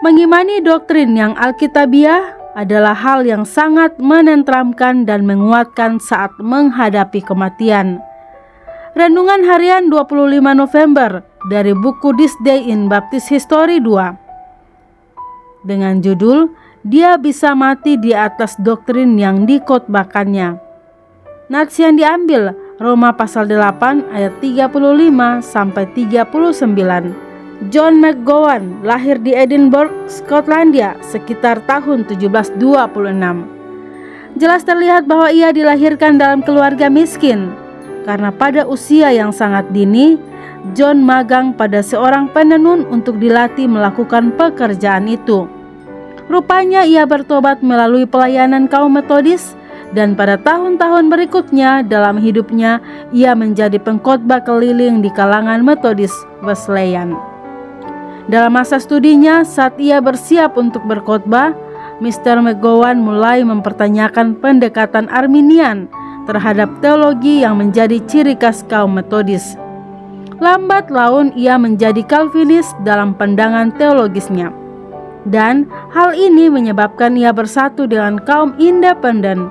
Mengimani doktrin yang alkitabiah adalah hal yang sangat menenteramkan dan menguatkan saat menghadapi kematian. Renungan harian 25 November dari buku This Day in Baptist History 2 dengan judul Dia Bisa Mati di Atas Doktrin yang Dikhotbahkannya. Nats yang diambil Roma pasal 8 ayat 35 sampai 39. John McGowan lahir di Edinburgh, Skotlandia sekitar tahun 1726. Jelas terlihat bahwa ia dilahirkan dalam keluarga miskin, karena pada usia yang sangat dini, John magang pada seorang penenun untuk dilatih melakukan pekerjaan itu. Rupanya ia bertobat melalui pelayanan kaum Metodis, dan pada tahun-tahun berikutnya dalam hidupnya ia menjadi pengkhotbah keliling di kalangan Metodis Wesleyan. Dalam masa studinya, saat ia bersiap untuk berkhotbah, Mr. McGowan mulai mempertanyakan pendekatan Arminian terhadap teologi yang menjadi ciri khas kaum Metodis. Lambat laun ia menjadi Calvinis dalam pandangan teologisnya, dan hal ini menyebabkan ia bersatu dengan kaum independen.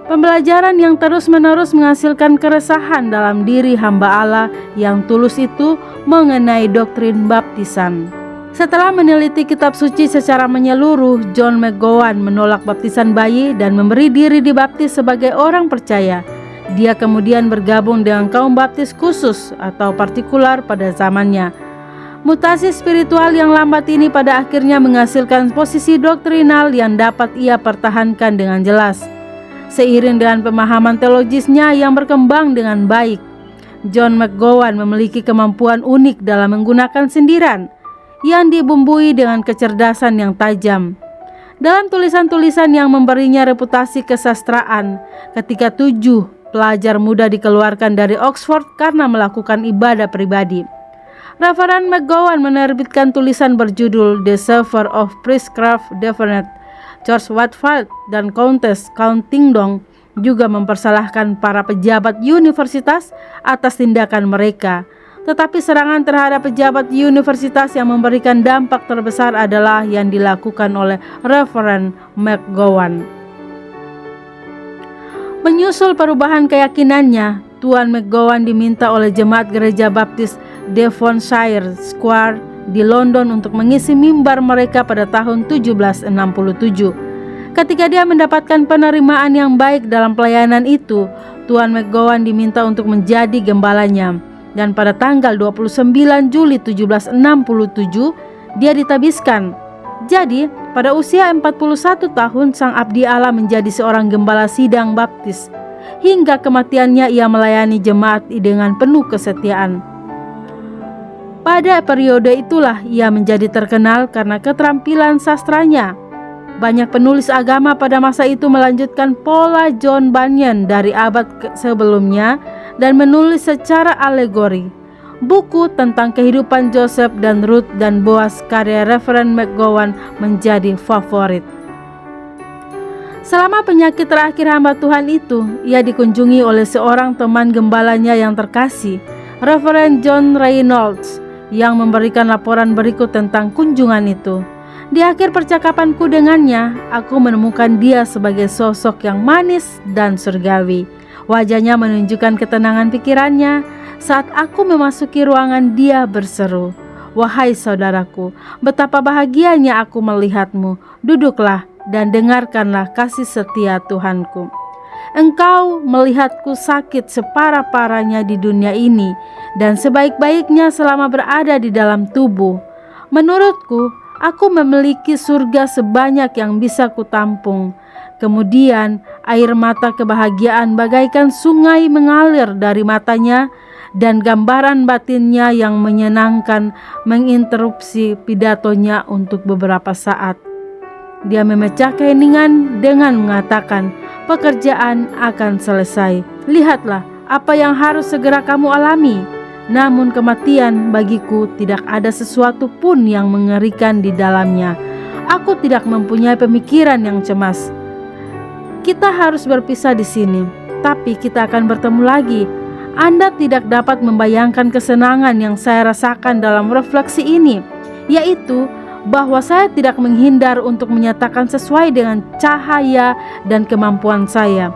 Pembelajaran yang terus-menerus menghasilkan keresahan dalam diri hamba Allah yang tulus itu mengenai doktrin baptisan. Setelah meneliti kitab suci secara menyeluruh, John McGowan menolak baptisan bayi dan memberi diri dibaptis sebagai orang percaya. Dia kemudian bergabung dengan kaum baptis khusus atau partikular pada zamannya. Mutasi spiritual yang lambat ini pada akhirnya menghasilkan posisi doktrinal yang dapat ia pertahankan dengan jelas. Seiring dengan pemahaman teologisnya yang berkembang dengan baik, John McGowan memiliki kemampuan unik dalam menggunakan sindiran yang dibumbui dengan kecerdasan yang tajam. Dalam tulisan-tulisan yang memberinya reputasi kesastraan, ketika 7 pelajar muda dikeluarkan dari Oxford karena melakukan ibadah pribadi, Reverend McGowan menerbitkan tulisan berjudul The Savor of Priestcraft Definite. George Whitefield dan Countess Countingdon juga mempersalahkan para pejabat universitas atas tindakan mereka. Tetapi serangan terhadap pejabat universitas yang memberikan dampak terbesar adalah yang dilakukan oleh Reverend McGowan. Menyusul perubahan keyakinannya, Tuan McGowan diminta oleh jemaat gereja baptis Devonshire Square di London untuk mengisi mimbar mereka pada tahun 1767. Ketika dia mendapatkan penerimaan yang baik dalam pelayanan itu, Tuan McGowan diminta untuk menjadi gembalanya, dan pada tanggal 29 Juli 1767 dia ditabiskan. Jadi pada usia 41 tahun sang abdi Allah menjadi seorang gembala sidang baptis. Hingga kematiannya ia melayani jemaat dengan penuh kesetiaan. Pada periode itulah ia menjadi terkenal karena keterampilan sastranya. Banyak penulis agama pada masa itu melanjutkan pola John Bunyan dari abad sebelumnya dan menulis secara alegori. Buku tentang kehidupan Joseph dan Ruth dan Boaz karya Reverend McGowan menjadi favorit. Selama penyakit terakhir hamba Tuhan itu, ia dikunjungi oleh seorang teman gembalanya yang terkasih, Reverend John Reynolds, yang memberikan laporan berikut tentang kunjungan itu. Di akhir percakapanku dengannya, aku menemukan dia sebagai sosok yang manis dan surgawi. Wajahnya menunjukkan ketenangan pikirannya. Saat aku memasuki ruangan, dia berseru, "Wahai saudaraku, betapa bahagianya aku melihatmu. Duduklah dan dengarkanlah kasih setia Tuhanku. Engkau melihatku sakit separah-parahnya di dunia ini dan sebaik-baiknya selama berada di dalam tubuh. Menurutku, aku memiliki surga sebanyak yang bisa kutampung." Kemudian air mata kebahagiaan bagaikan sungai mengalir dari matanya, dan gambaran batinnya yang menyenangkan menginterupsi pidatonya untuk beberapa saat. Dia memecah keheningan dengan mengatakan, "Pekerjaan akan selesai. Lihatlah apa yang harus segera kamu alami. Namun kematian bagiku tidak ada sesuatu pun yang mengerikan di dalamnya. Aku tidak mempunyai pemikiran yang cemas. Kita harus berpisah di sini, tapi kita akan bertemu lagi. Anda tidak dapat membayangkan kesenangan yang saya rasakan dalam refleksi ini, yaitu bahwa saya tidak menghindar untuk menyatakan sesuai dengan cahaya dan kemampuan saya.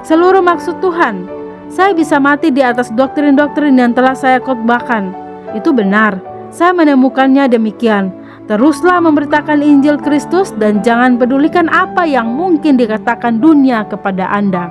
Seluruh maksud Tuhan, saya bisa mati di atas doktrin-doktrin yang telah saya khotbahkan. Itu benar, saya menemukannya demikian. Teruslah memberitakan Injil Kristus dan jangan pedulikan apa yang mungkin dikatakan dunia kepada Anda.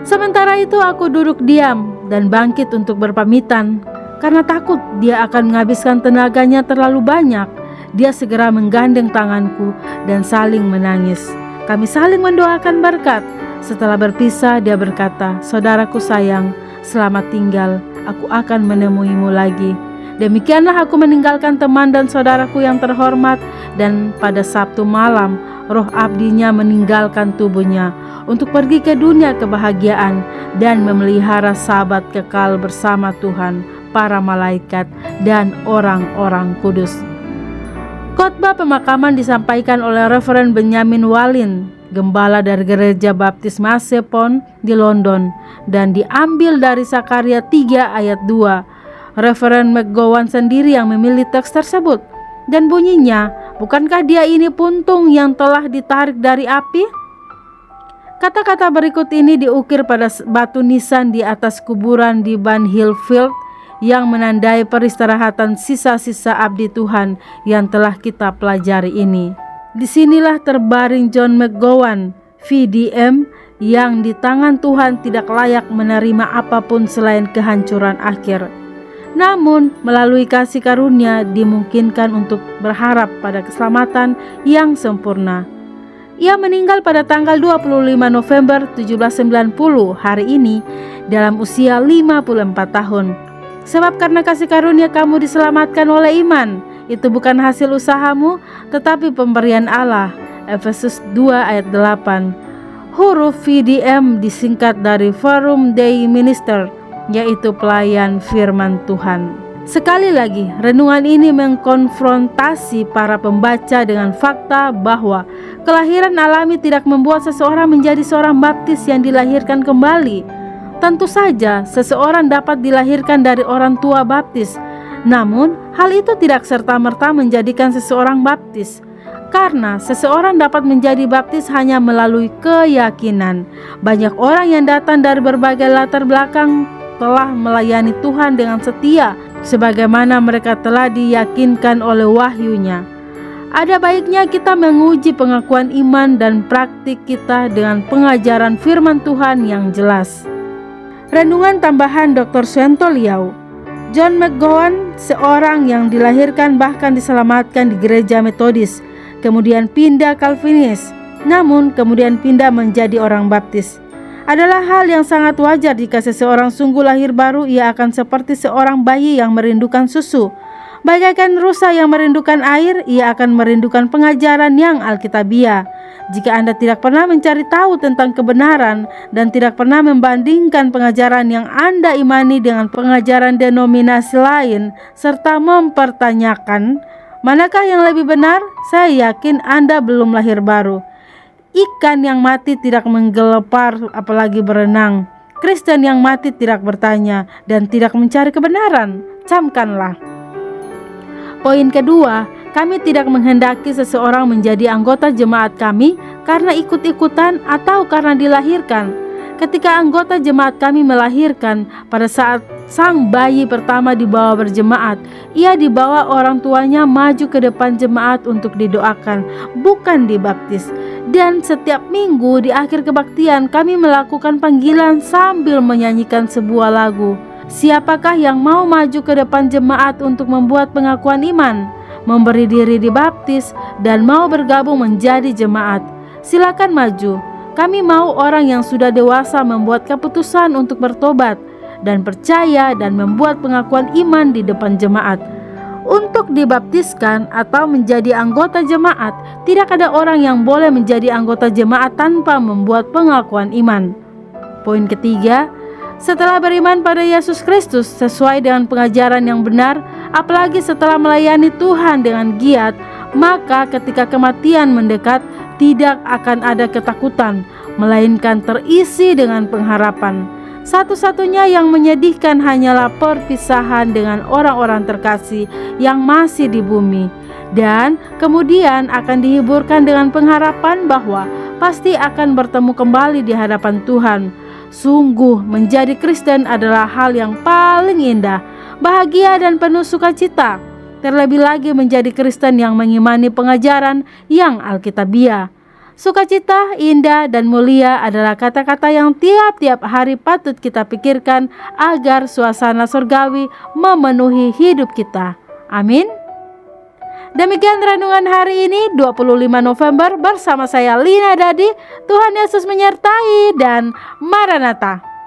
Sementara itu aku duduk diam dan bangkit untuk berpamitan. Karena takut dia akan menghabiskan tenaganya terlalu banyak, dia segera menggandeng tanganku dan saling menangis. Kami saling mendoakan berkat. Setelah berpisah, dia berkata, "Saudaraku sayang, selamat tinggal, aku akan menemuimu lagi." Demikianlah aku meninggalkan teman dan saudaraku yang terhormat, dan pada Sabtu malam, roh abdinya meninggalkan tubuhnya untuk pergi ke dunia kebahagiaan dan memelihara sahabat kekal bersama Tuhan, para malaikat, dan orang-orang kudus. Khotbah pemakaman disampaikan oleh Reverend Benjamin Wallin, gembala dari Gereja Baptis Masepon di London, dan diambil dari Sakaria 3 ayat 2. Reverend McGowan sendiri yang memilih teks tersebut, dan bunyinya, "Bukankah dia ini puntung yang telah ditarik dari api?" Kata-kata berikut ini diukir pada batu nisan di atas kuburan di Bunhill Field yang menandai peristirahatan sisa-sisa abdi Tuhan yang telah kita pelajari ini. Disinilah terbaring John McGowan, VDM, yang di tangan Tuhan tidak layak menerima apapun selain kehancuran akhir. Namun, melalui kasih karunia dimungkinkan untuk berharap pada keselamatan yang sempurna. Ia meninggal pada tanggal 25 November 1790 hari ini dalam usia 54 tahun. Sebab karena kasih karunia kamu diselamatkan oleh iman. Itu bukan hasil usahamu, tetapi pemberian Allah. Efesus 2 ayat 8. Huruf VDM disingkat dari Forum Dei Minister, yaitu pelayan firman Tuhan. Sekali lagi, renungan ini mengkonfrontasi para pembaca dengan fakta bahwa kelahiran alami tidak membuat seseorang menjadi seorang baptis yang dilahirkan kembali. Tentu saja seseorang dapat dilahirkan dari orang tua baptis, namun hal itu tidak serta-merta menjadikan seseorang baptis. Karena seseorang dapat menjadi baptis hanya melalui keyakinan. Banyak orang yang datang dari berbagai latar belakang telah melayani Tuhan dengan setia, sebagaimana mereka telah diyakinkan oleh wahyunya. Ada baiknya kita menguji pengakuan iman dan praktik kita dengan pengajaran firman Tuhan yang jelas. Renungan tambahan Dr. Swento Liau. John McGowan, seorang yang dilahirkan bahkan diselamatkan di gereja Metodis, kemudian pindah Calvinis, namun kemudian pindah menjadi orang baptis. Adalah hal yang sangat wajar jika seseorang sungguh lahir baru, ia akan seperti seorang bayi yang merindukan susu. Bagaikan rusa yang merindukan air, ia akan merindukan pengajaran yang alkitabiah. Jika Anda tidak pernah mencari tahu tentang kebenaran dan tidak pernah membandingkan pengajaran yang Anda imani dengan pengajaran denominasi lain, serta mempertanyakan manakah yang lebih benar, saya yakin Anda belum lahir baru. Ikan yang mati tidak menggelepar apalagi berenang. Kristen yang mati tidak bertanya dan tidak mencari kebenaran. Camkanlah. Poin kedua, kami tidak menghendaki seseorang menjadi anggota jemaat kami karena ikut-ikutan atau karena dilahirkan. Ketika anggota jemaat kami melahirkan, pada saat sang bayi pertama dibawa berjemaat, ia dibawa orang tuanya maju ke depan jemaat untuk didoakan, bukan dibaptis. Dan setiap minggu di akhir kebaktian kami melakukan panggilan sambil menyanyikan sebuah lagu. Siapakah yang mau maju ke depan jemaat untuk membuat pengakuan iman, memberi diri dibaptis, dan mau bergabung menjadi jemaat? Silakan maju. Kami mau orang yang sudah dewasa membuat keputusan untuk bertobat dan percaya dan membuat pengakuan iman di depan jemaat. Untuk dibaptiskan atau menjadi anggota jemaat, tidak ada orang yang boleh menjadi anggota jemaat tanpa membuat pengakuan iman. Poin ketiga, setelah beriman pada Yesus Kristus sesuai dengan pengajaran yang benar, apalagi setelah melayani Tuhan dengan giat, maka ketika kematian mendekat, tidak akan ada ketakutan, melainkan terisi dengan pengharapan. Satu-satunya yang menyedihkan hanyalah perpisahan dengan orang-orang terkasih yang masih di bumi, dan kemudian akan dihiburkan dengan pengharapan bahwa pasti akan bertemu kembali di hadapan Tuhan. Sungguh menjadi Kristen adalah hal yang paling indah, bahagia dan penuh sukacita. Terlebih lagi menjadi Kristen yang mengimani pengajaran yang alkitabiah. Sukacita, indah, dan mulia adalah kata-kata yang tiap-tiap hari patut kita pikirkan agar suasana surgawi memenuhi hidup kita. Amin. Demikian renungan hari ini 25 November bersama saya Lina Dadi. Tuhan Yesus menyertai dan Maranatha.